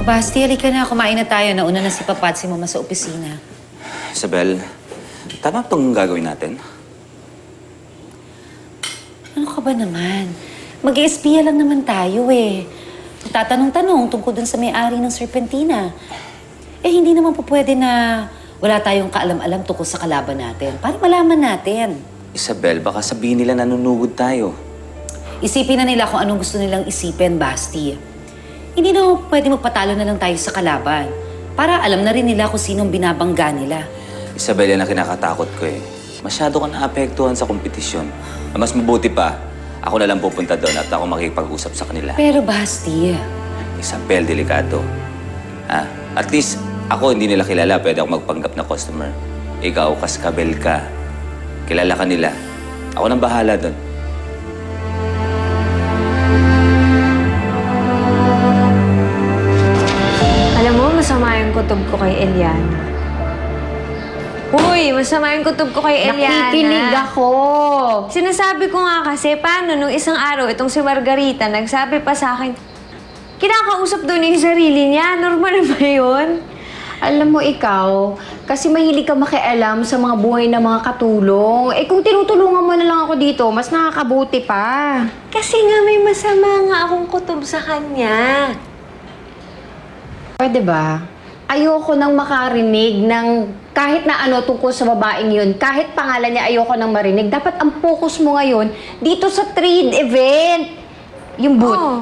Basti, halika na. Kumain na tayo. Nauna na si Papa at si Mama sa opisina. Isabel, tama itong gagawin natin? Ano ka ba naman? Mag-espiya lang naman tayo eh. Tatanong-tanong tungkol dun sa may-ari ng Serpentina. Eh, hindi naman po pwede na wala tayong kaalam-alam tungkol sa kalaban natin. Para malaman natin. Isabel, baka sabihin nila nanunugod tayo. Isipin na nila kung anong gusto nilang isipin, Basti. Hindi na pwede magpatalo na lang tayo sa kalaban. Para alam na rin nila kung sinong binabangga nila. Isabel, yan ang kinakatakot ko eh. Masyado ka naapektuhan sa kompetisyon. Mas mabuti pa, ako na lang pupunta doon at ako makikipag-usap sa kanila. Pero Basti... Isabel, delikado. Ha? At least, ako hindi nila kilala. Pwede ako magpanggap na customer. Ikaw, kaskabel ka. Kilala ka nila. Ako nang bahala doon. Alam mo, masama yung kutob ko kay Eliana. Uy, masama yung kutob ko kay Eliana. Nakikinig ako. Sinasabi ko nga kasi, paano nung isang araw, itong si Margarita, nagsabi pa sa akin, kinakausap doon yung sarili niya. Normal ba yun? Alam mo ikaw, kasi mahilig ka makialam sa mga buhay ng mga katulong. Eh kung tinutulungan mo na lang ako dito, mas nakakabuti pa. Kasi nga may masama nga akong kutob sa kanya. Pwede ba? Ayoko nang makarinig ng kahit na ano tungkol sa babaeng yun. Kahit pangalan niya ayoko nang marinig. Dapat ang focus mo ngayon dito sa trade event. Yung booth. Oo.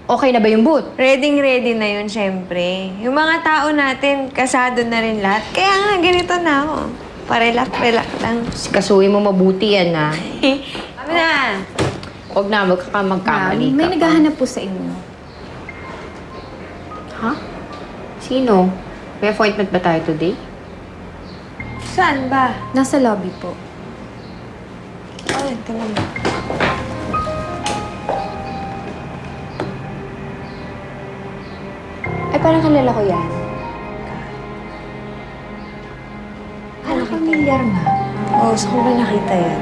Okay na ba yung booth? Ready na yun, syempre. Yung mga tao natin, kasado na rin lahat. Kaya nga, ganito na ako. Parelak-relak lang. Kasuhin mo mabuti yan, ha? Kami na. Huwag na, magkamali ka May pa. naghahanap po sa inyo. Ha? Sino? May appointment ba tayo today? Saan ba? Nasa lobby po. Ay, ito naman. Ay, parang kilala ko yan. Parang familiar nga. Oo, saan ko ba nakita yan?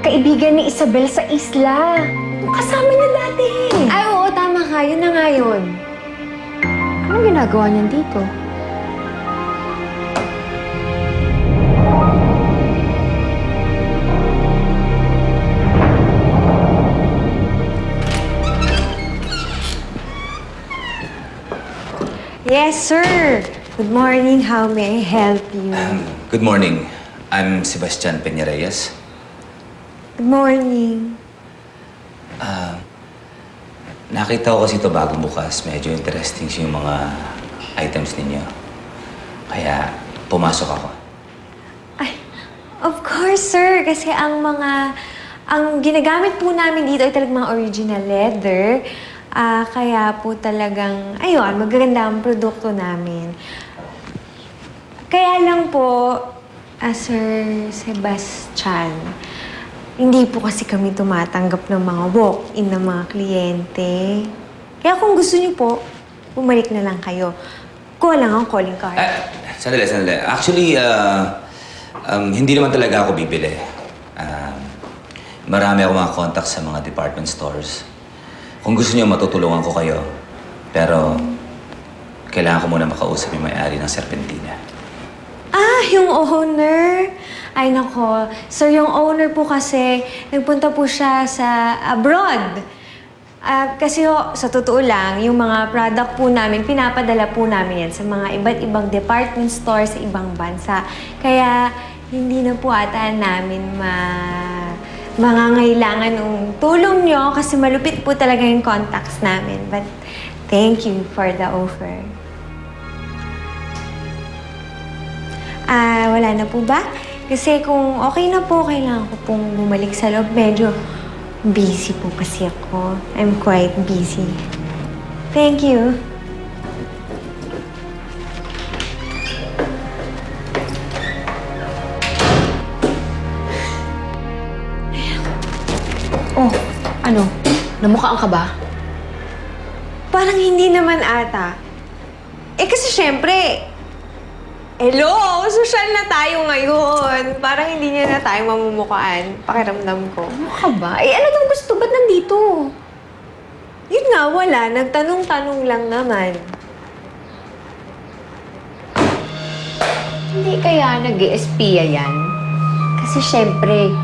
Kaibigan ni Isabel sa isla. Kasama niya dati. Ay, oo, tama ka. Yun na nga yun. Anong ginagawa niyan dito? Yes, sir. Good morning. How may I help you? Good morning. I'm Sebastian Peña-Reyes. Good morning. Nakita ko kasi ito bagong bukas. Medyo interesting yung mga items ninyo. Kaya pumasok ako. Ay, of course, sir. Kasi ang ginagamit po namin dito ay talagang mga original leather. Kaya po talagang, ayun, magaganda ang produkto namin. Kaya lang po, Sir Sebastian, hindi po kasi kami tumatanggap ng mga walk-in ng mga kliyente. Kaya kung gusto niyo po, bumalik na lang kayo. Kuha lang ang calling card. Sandali. Actually, hindi naman talaga ako bibili. Marami ako mga contacts sa mga department stores. Kung gusto niyo, matutulungan ko kayo. Pero, kailangan ko muna makausap yung may-ari ng Serpentina. Yung owner? Ay, nako. Sir, yung owner po kasi, nagpunta po siya sa abroad. Kasi sa totoo lang, yung mga product po namin, pinapadala po namin yan sa mga iba't ibang department store sa ibang bansa. Kaya, hindi na po ata namin mangangailangan ng tulong nyo kasi malupit po talaga yung contacts namin. But, thank you for the offer. Wala na po ba? Kasi kung okay na po, kailangan ko pong bumalik sa loob. Medyo busy po kasi ako. I'm quite busy. Thank you. Oh, ano? Namukhaan ka ba? Parang hindi naman ata. Kasi syempre, hello! Social na tayo ngayon. Parang hindi niya na tayo mamumukaan. Pakiramdam ko. Ano ka ba? Eh, ano daw gusto gusto? Ba't nandito? Yun nga, wala. Nagtanong-tanong lang naman. Hindi kaya nag-i-espiya yan? Kasi syempre,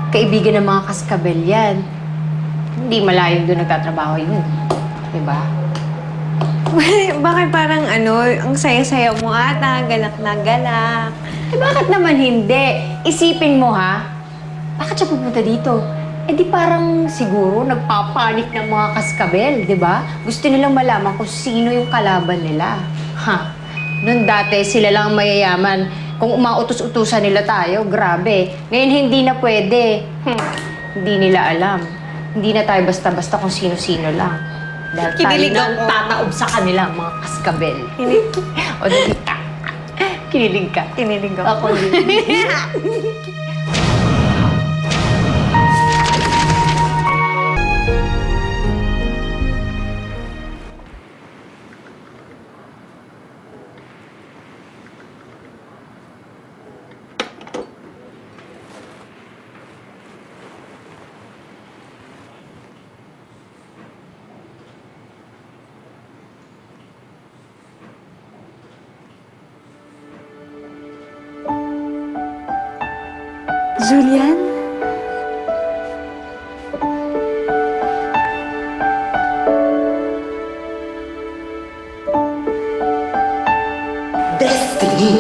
kaibigan ng mga kaskabel yan. Hindi malayong doon nagtatrabaho yun. Diba? Bakit parang ang saya-saya mo ata, galak na galak. Eh bakit naman hindi? Isipin mo ha, bakit siya pupunta dito? Eh di parang siguro nagpapanik ng mga kaskabel, di ba? Gusto nilang malaman kung sino yung kalaban nila. Ha? Noon dati sila lang ang mayayaman. Kung umautos-utusan nila tayo, grabe. Ngayon hindi na pwede. Hindi nila alam. Hindi na tayo basta-basta kung sino-sino lang. Dahil Kinilig tayo nang ako. tataob sa kanila, mga kaskabel. O di ka. Kinilig ka. Kinilig ako. Ako din. Julian? Destiny.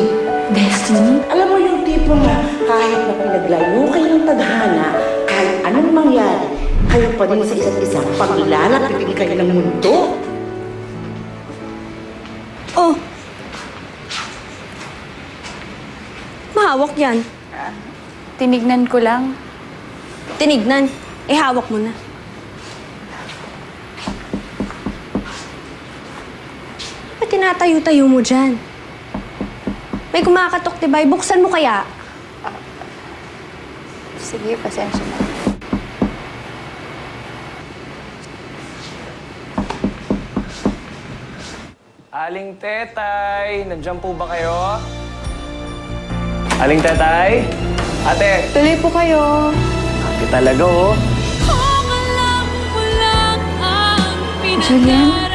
Destiny? Alam mo yung tipo na kahit na pinaglayo kayo ng tadhana, kahit anong mangyari, kayo pa rin sa isa't isa paglalapitin kayo ng mundo. Oh! Mahawak yan. Tinignan ko lang. Tinignan. Hawak mo na. Ba't tinatayo-tayo mo dyan? May kumakatok, diba? Buksan mo kaya? Sige, pasensya na. Aling Tetay, nandiyan po ba kayo? Aling Tetay? Ate, Tuloy po kayo. ate talaga oh. Julian?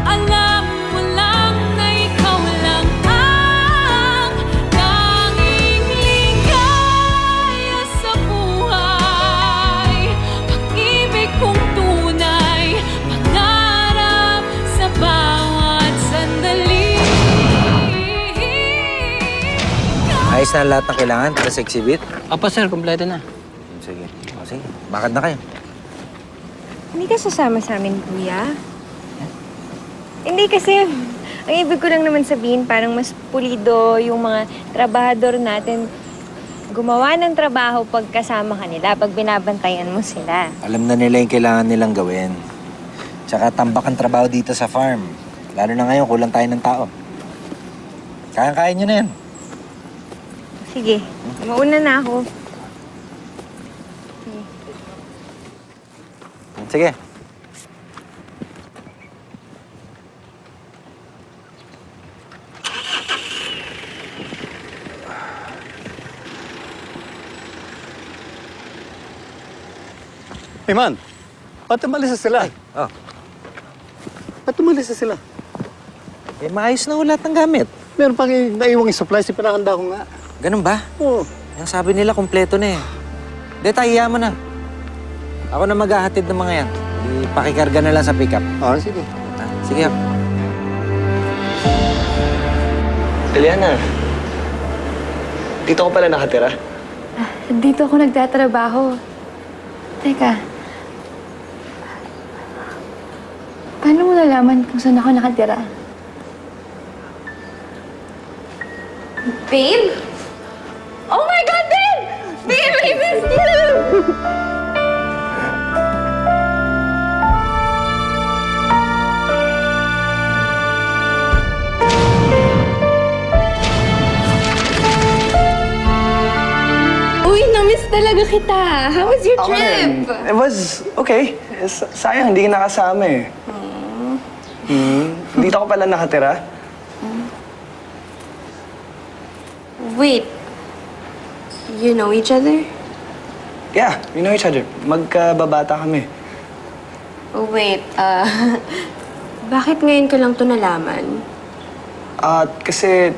Alam mo lang na ikaw lang ang tanging ligaya sa buhay. Pag-ibig kong tunay, pangarap sa bawat sandali. Ayos na lahat ng kailangan para sa exhibit? Opo sir, kompleto na. Sige. O sige, bakit na kayo? Hindi ka sasama sa amin, kuya? Hindi kasi, ang ibig ko lang naman sabihin, parang mas pulido yung mga trabahador natin gumawa ng trabaho pag kasama ka nila, pag binabantayan mo sila. Alam na nila yung kailangan nilang gawin. Tsaka tambak ang trabaho dito sa farm. Lalo na ngayon, kulang tayo ng tao. Kaya-kaya nyo na yan. Sige, mauna na ako. Sige. Hey man, ba't umalis na sila? Oh. Ba't umalis na sila? Eh, maayos na ulat ng gamit. Meron pang naiwang supplies, pinakanda ko nga. Ganun ba? Oo. Yung sabi nila, kompleto na eh. Hindi, tahiya mo na. Ako na maghahatid ng mga yan. Pakikarga na lang sa pickup. Ah, sige. Ah, sige. Eliana, dito ko pala nakatira. Dito ako nagtatrabaho. Teka. Paano mo nalaman kung saan ako nakatira? Babe? Oh my God, babe! Babe, I missed you! Uy, na-miss talaga kita. How was your trip? It was okay. Sayang, hindi ka nakasama eh. Dito ko pala nakatira. Wait. You know each other? Yeah, we know each other. Magkababata kami. Oh, wait. Bakit ngayon ka lang ito nalaman? Kasi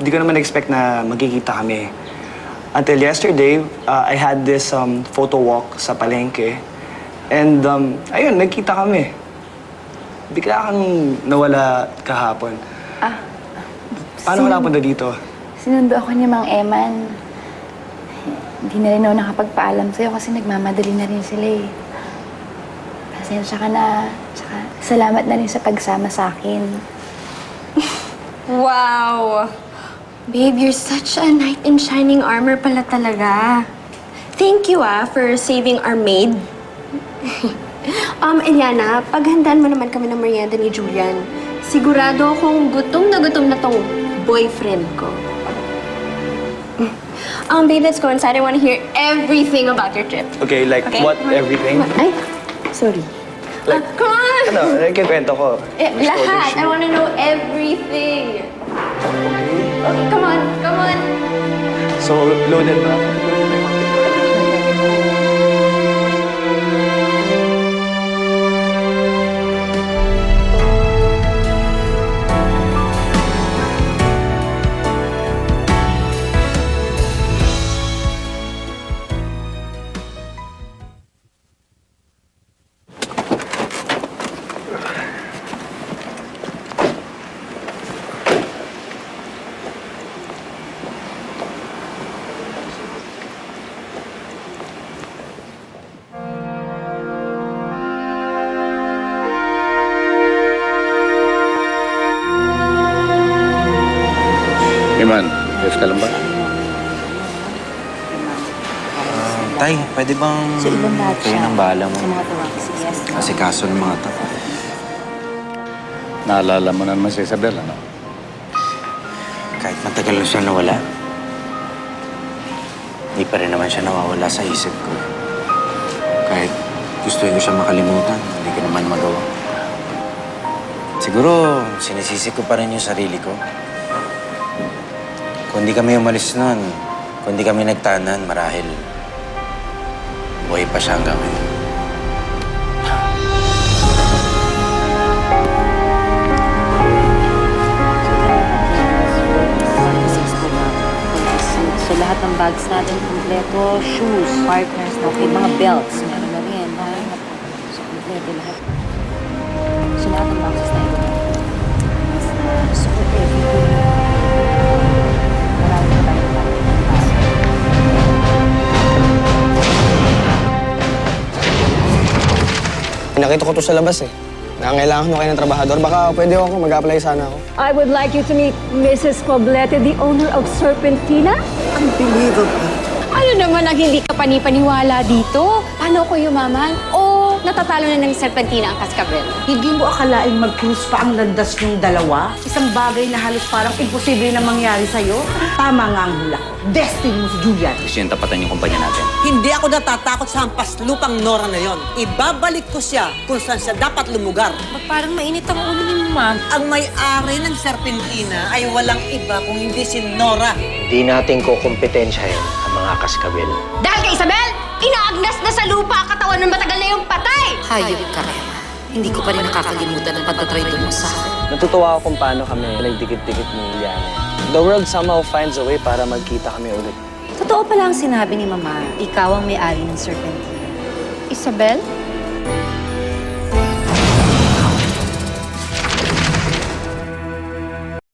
di ko naman expect na magkikita kami. Until yesterday, I had this photo walk sa palengke. And ayun, nagkita kami. Bigla kang nawala kahapon. Paano ka napunta dito? Sinundo ako ni Mang Eman. Hindi na rin ako nakapagpaalam sa'yo kasi nagmamadali na rin sila eh. Pasensya ka na. Tsaka salamat na rin sa pagsama sa akin. Wow! Babe, you're such a knight in shining armor pala talaga. Thank you for saving our maid. Eliana, paghandaan mo naman kami ng merienda ni Julian. Sigurado akong gutom na tong boyfriend ko. Babe, let's go inside. I want to hear everything about your trip. Okay, like Okay. what, everything? Ay, sorry. Come on! Ano, nagkikwento ko. Lahat. I want to know everything. Okay, come on. Come on. So, loaded ba? Iman, yes ka lang ba? Tay, pwede bang So, ibang lahat kayo siya. nang bahala mo? Sa mga tawaksi, yes. Kasi kaso ng mga to. Naalala mo na naman si Isabel, ano? Kahit matagal na siya nawala, hindi pa rin naman siya nawawala sa isip ko. Kahit gusto ko siya makalimutan, hindi ko naman magawa. Siguro, sinisisi ko pa rin yung sarili ko. Kung di kami umalis nun, kung di kami nagtanan, marahil buhay pa siya hanggang ngayon. So, lahat ng bags natin kompleto, shoes, partners, okay, mga belts, meron na rin, ha? So, kompleto lahat. So, lahat ng boxes na ito. So, everything. Nakita ko to sa labas eh. Nangangailangan ko kayo ng trabahador. Baka pwede ako, mag-apply sana ako. I would like you to meet Mrs. Poblete, the owner of Serpentina. Unbelievable. Ano naman ang hindi ka panipaniwala dito? Paano ko yumaman? O natatalo na ng Serpentina ang Cascabel? Hindi mo akalaing mag-cruise pa ang landas yung dalawa? Isang bagay na halos parang imposible na mangyari sa'yo? Tama nga ang hula ko. Destiny mo si Julian. Gusto yung tapatan yung kumpanya natin. Hindi ako natatakot sa hampas lupang Nora na yon. Ibabalik ko siya kung saan siya dapat lumugar. Ba't parang mainit ang ulo ni Mama? Ang may-ari ng Serpentina ay walang iba kung hindi si Nora. Hindi natin kukumpetensyahin ang mga kaskabel. Dahil kay Isabel, inaagnas na sa lupa ang katawan ng matagal na yung patay! Hayop ka, Rema. Hindi ko pa rin nakakalimutan ang pagtatraydo mo sa akin. Natutuwa ako kung paano kami nagdikit-dikit ni Liana. The world somehow finds a way para magkita kami ulit. Totoo pala ang sinabi ni Mama, ikaw ang may-ari ng Serpentina. Isabel?